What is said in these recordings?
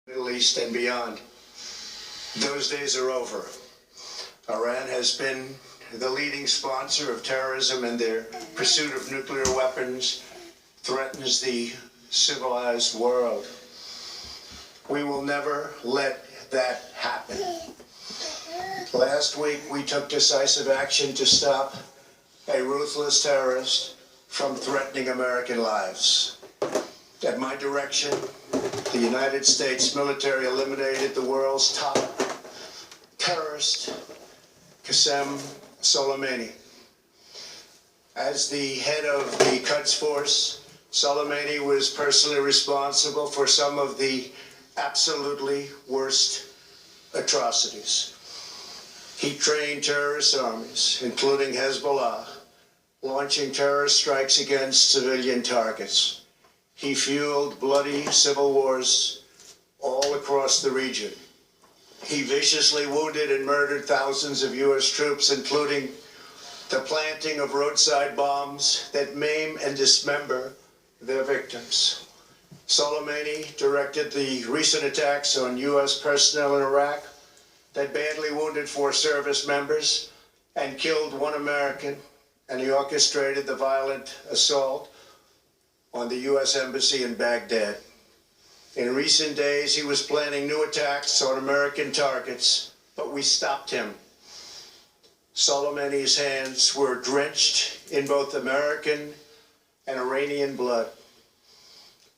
Middle East and beyond. Those days are over. Iran has been the leading sponsor of terrorism, and their pursuit of nuclear weapons threatens the civilized world. We will never let that happen. Last week, we took decisive action to stop a ruthless terrorist from threatening American lives. At my direction, the United States military eliminated the world's top terrorist, Qasem Soleimani. As the head of the Quds Force, Soleimani was personally responsible for some of the absolutely worst atrocities. He trained terrorist armies, including Hezbollah, launching terrorist strikes against civilian targets. He fueled bloody civil wars all across the region. He viciously wounded and murdered thousands of U.S. troops, including the planting of roadside bombs that maim and dismember their victims. Soleimani directed the recent attacks on U.S. personnel in Iraq that badly wounded 4 service members and killed 1 American, and he orchestrated the violent assault on the U.S. Embassy in Baghdad. In recent days, he was planning new attacks on American targets, but we stopped him. Soleimani's hands were drenched in both American and Iranian blood.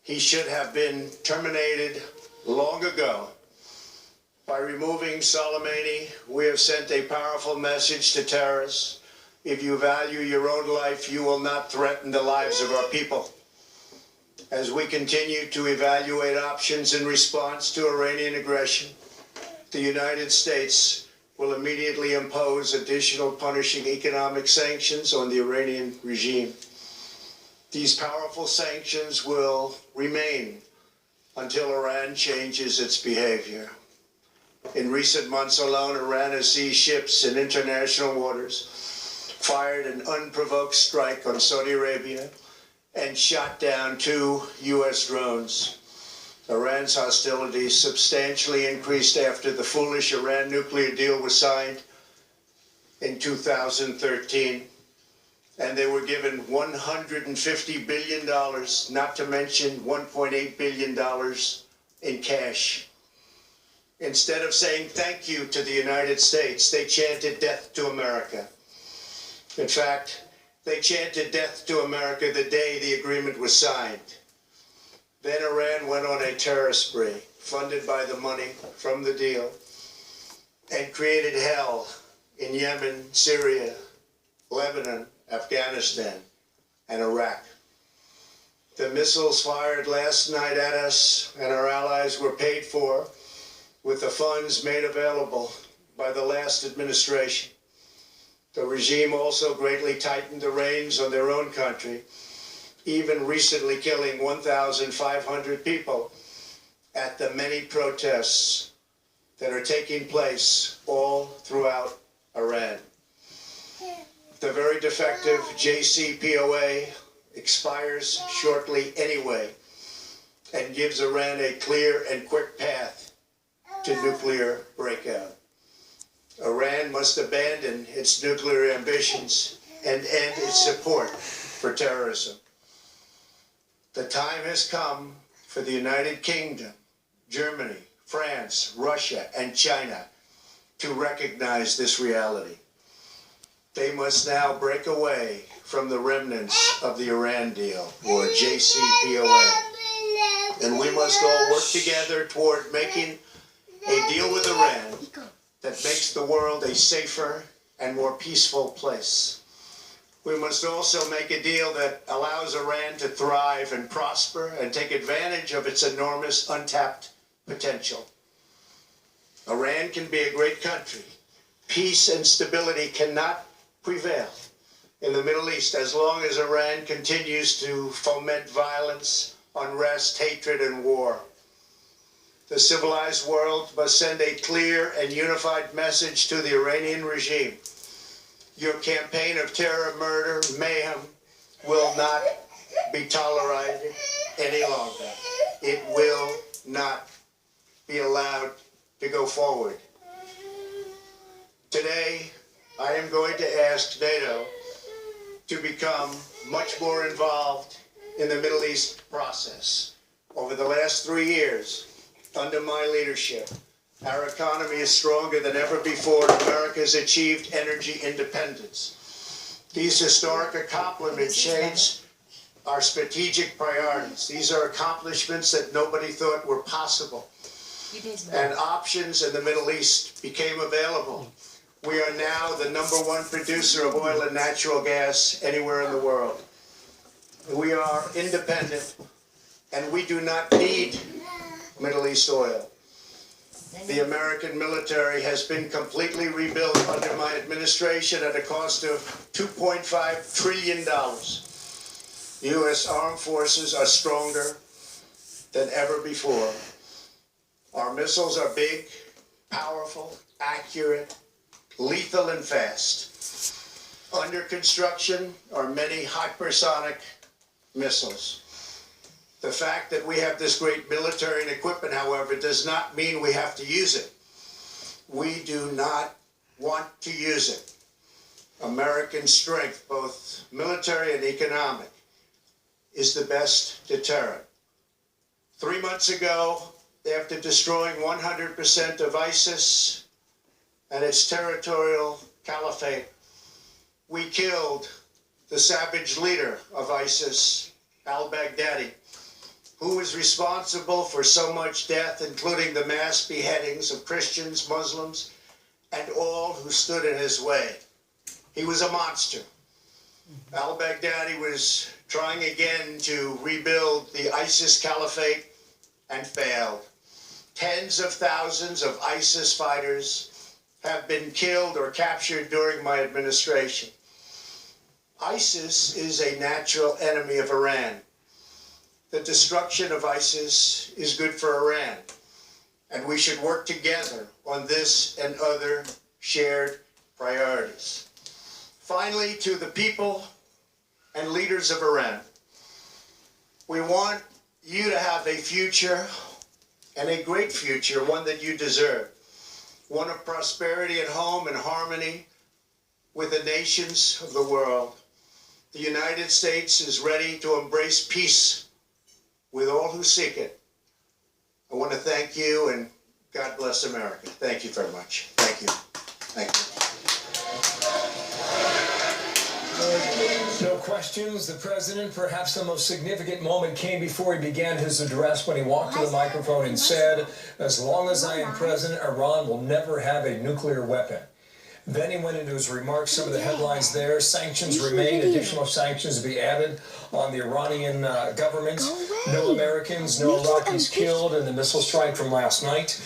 He should have been terminated long ago. By removing Soleimani, we have sent a powerful message to terrorists. If you value your own life, you will not threaten the lives of our people. As we continue to evaluate options in response to Iranian aggression, the United States will immediately impose additional punishing economic sanctions on the Iranian regime. These powerful sanctions will remain until Iran changes its behavior. In recent months alone, Iran has seized ships in international waters, fired an unprovoked strike on Saudi Arabia, and shot down 2 U.S. drones. Iran's hostilities substantially increased after the foolish Iran nuclear deal was signed in 2013, and they were given $150 billion, not to mention $1.8 billion in cash. Instead of saying thank you to the United States, they chanted death to America. In fact, they chanted death to America the day the agreement was signed. Then Iran went on a terror spree, funded by the money from the deal, and created hell in Yemen, Syria, Lebanon, Afghanistan, and Iraq. The missiles fired last night at us and our allies were paid for with the funds made available by the last administration. The regime also greatly tightened the reins on their own country, even recently killing 1,500 people at the many protests that are taking place all throughout Iran. The very defective JCPOA expires shortly anyway and gives Iran a clear and quick path to nuclear breakout. Iran must abandon its nuclear ambitions and end its support for terrorism. The time has come for the United Kingdom, Germany, France, Russia, and China to recognize this reality. They must now break away from the remnants of the Iran deal, or JCPOA. And we must all work together toward making a deal with Iran that makes the world a safer and more peaceful place. We must also make a deal that allows Iran to thrive and prosper and take advantage of its enormous untapped potential. Iran can be a great country. Peace and stability cannot prevail in the Middle East as long as Iran continues to foment violence, unrest, hatred, and war. The civilized world must send a clear and unified message to the Iranian regime. Your campaign of terror, murder, mayhem will not be tolerated any longer. It will not be allowed to go forward. Today, I am going to ask NATO to become much more involved in the Middle East process. Over the last 3 years, under my leadership, our economy is stronger than ever before, and America has achieved energy independence. These historic accomplishments change our strategic priorities. These are accomplishments that nobody thought were possible. And options in the Middle East became available. We are now the #1 producer of oil and natural gas anywhere in the world. We are independent, and we do not need Middle East oil. The American military has been completely rebuilt under my administration at a cost of $2.5 trillion. U.S. armed forces are stronger than ever before. Our missiles are big, powerful, accurate, lethal, and fast. Under construction are many hypersonic missiles. The fact that we have this great military and equipment, however, does not mean we have to use it. We do not want to use it. American strength, both military and economic, is the best deterrent. 3 months ago, after destroying 100% of ISIS and its territorial caliphate, we killed the savage leader of ISIS, al-Baghdadi, who was responsible for so much death, including the mass beheadings of Christians, Muslims, and all who stood in his way. He was a monster. Al-Baghdadi was trying again to rebuild the ISIS caliphate and failed. Tens of thousands of ISIS fighters have been killed or captured during my administration. ISIS is a natural enemy of Iran. The destruction of ISIS is good for Iran, and we should work together on this and other shared priorities. Finally, to the people and leaders of Iran, we want you to have a future, and a great future, one that you deserve. One of prosperity at home and harmony with the nations of the world. The United States is ready to embrace peace with all who seek it. I want to thank you, and God bless America. Thank you very much. Thank you. Thank you. No questions. The president, perhaps the most significant moment came before he began his address when he walked to the microphone and said, "As long as I am president, Iran will never have a nuclear weapon." Then he went into his remarks, some of the headlines there. Sanctions remain, additional sanctions to be added on the Iranian government. No Americans, no Iraqis killed in the missile strike from last night.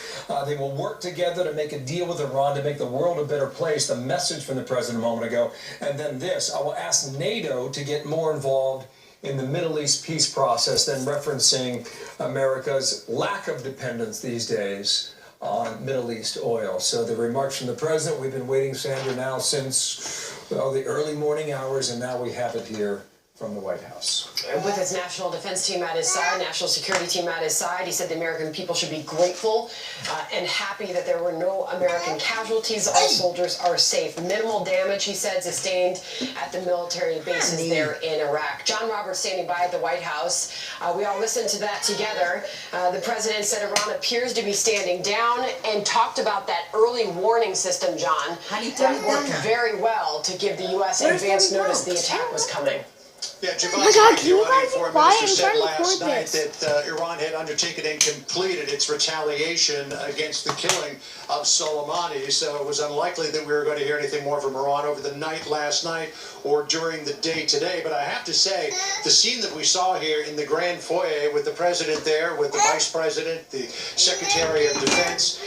They will work together to make a deal with Iran to make the world a better place. The message from the president a moment ago. And then this, I will ask NATO to get more involved in the Middle East peace process, then referencing America's lack of dependence these days on Middle East oil. So the remarks from the president, we've been waiting, Sandra, now since, well, the early morning hours, and now we have it here from the White House. With his national defense team at his side, national security team at his side, he said the American people should be grateful and happy that there were no American casualties. All soldiers are safe. Minimal damage, he said, sustained at the military bases there in Iraq. John Roberts standing by at the White House. We all listened to that together. The president said Iran appears to be standing down and talked about that early warning system, John, that worked very well to give the U.S. advance notice the attack was coming. Yeah, Javon, oh my God, can you guys be Foreign quiet? Minister I'm said trying to last record night this. that Iran had undertaken and completed its retaliation against the killing of Soleimani, so it was unlikely that we were going to hear anything more from Iran over the night last night or during the day today. But I have to say, the scene that we saw here in the Grand Foyer with the president there, with the vice president, the Secretary of Defense,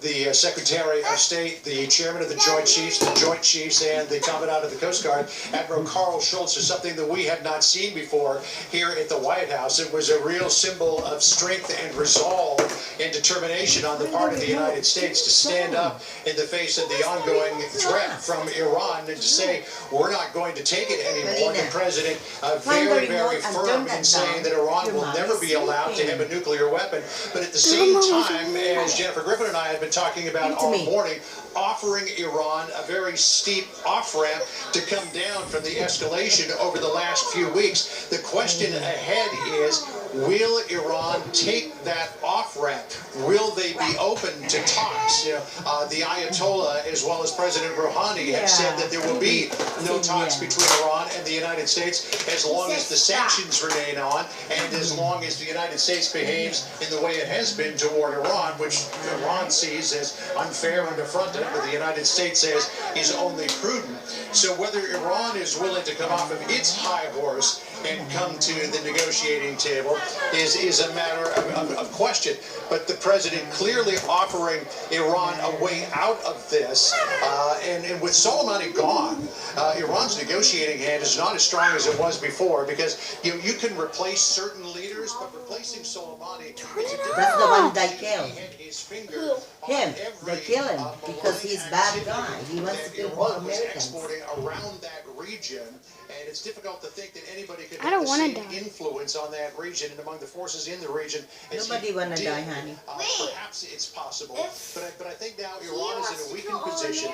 the Secretary of State, the chairman of the Joint Chiefs, and the Commandant of the Coast Guard, Admiral Carl Schultz, is something that we had not seen before here at the White House. It was a real symbol of strength and resolve in determination on the part of the United States to stand up in the face of the ongoing threat from Iran and to say, we're not going to take it anymore. The president very, very firm in saying that Iran will never be allowed to have a nuclear weapon. But at the same time, as Jennifer Griffin and I have been talking about all morning, offering Iran a very steep off-ramp to come down from the escalation over the last few weeks. The question ahead is, will Iran take that off-ramp? Will they be open to talks? The Ayatollah, as well as President Rouhani, have said that there will be no talks between Iran and the United States as long as the sanctions remain on and as long as the United States behaves in the way it has been toward Iran, which Iran sees as unfair and affronted, but the United States says is only prudent. So whether Iran is willing to come off of its high horse and come to the negotiating table is a matter of question. But the president clearly offering Iran a way out of this, and with Soleimani gone, Iran's negotiating hand is not as strong as it was before, because you can replace certain leaders, but replacing Soleimani, That's the one they killed. his finger Him. They kill him because he's a bad guy. He wants to kill all Iran was Americans. exporting around that region, and it's difficult to think that anybody could I have don't the wanna same die. influence on that region and among the forces in the region as Nobody he wanna did. die, honey. Perhaps it's possible, but I think now Iran is in a weakened position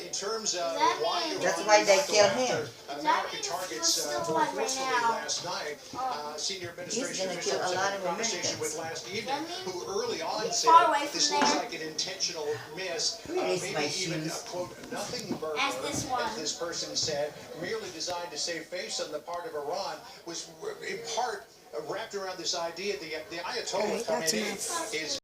in terms of why Iran That's why they did not go kill after him. American targets more forcefully last night. Senior administration gonna kill officials a I lot had of a conversation Americans. with last evening, who early on Get said far away from this looks there. like an intentional miss, Release my maybe even a shoes. quote nothing burger, As this one. as this person said, merely designed to save face on the part of Iran, was in part wrapped around this idea the Ayatollah Alright, that's Khamenei enough. is